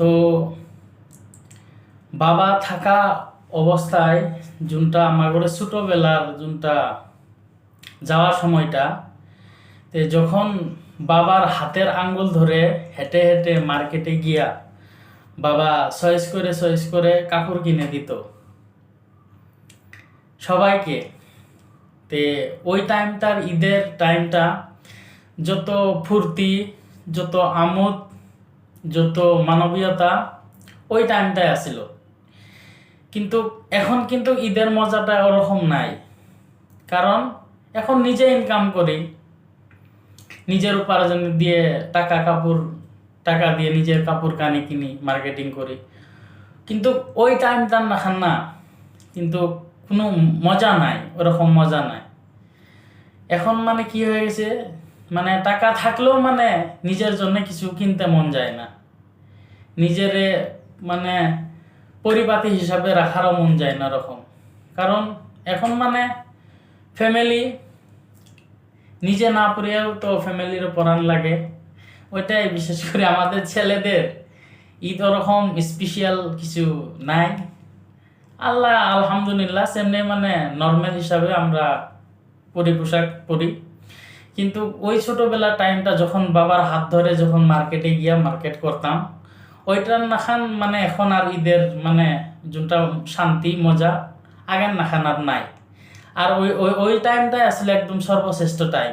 তো বাবা থাকা অবস্থায় যোনটা আমার ছোটোবেলার যোনটা যাওয়ার সময়টা যখন বাবার হাতের আঙ্গুল ধরে হেঁটে হেঁটে মার্কেটে গিয়া বাবা চয়েস করে কাপড় কিনে দিত সবাইকে। ওই টাইমটার ঈদের টাইমটা যত ফুর্তি, যত আমোদ, যত মানবীয়তা ওই টাইমটাই আসিল। কিন্তু এখন কিন্তু ঈদের মজাটা ওরকম নাই, কারণ এখন নিজে ইনকাম করি, নিজের উপার্জন দিয়ে টাকা দিয়ে নিজের কাপড় কানি কিনি, মার্কেটিং করি। কিন্তু ওই টাইমটা না কিন্তু কোনো মজা নাই, ওরকম মজা নাই। এখন মানে কি হয়ে গেছে, মানে টাকা থাকলেও মানে নিজের জন্য কিছু কিনতে মন যায় না, নিজেরে মানে পরিপাটি হিসাবে রাখারও মন যায় না ওরকম। কারণ এখন মানে ফ্যামিলি নিজে না পড়িয়াও তো ফ্যামিলির পড়ান লাগে। ওইটাই বিশেষ করে আমাদের ছেলেদের ঈদ ওরকম স্পেশাল কিছু নাই। আলহামদুলিল্লাহ সেমনি মানে নর্মাল হিসাবে আমরা পোশাক পরি। কিন্তু ওই ছোটবেলার টাইমটা যখন বাবার হাত ধরে যখন মার্কেটে গিয়া মার্কেট করতাম, ওইটার নাখান মানে এখন আর ঈদের মানে যোনটা শান্তি মজা আগের নাখান আর নাই। আর ওই টাইমটাই আসলে একদম সর্বশ্রেষ্ঠ টাইম।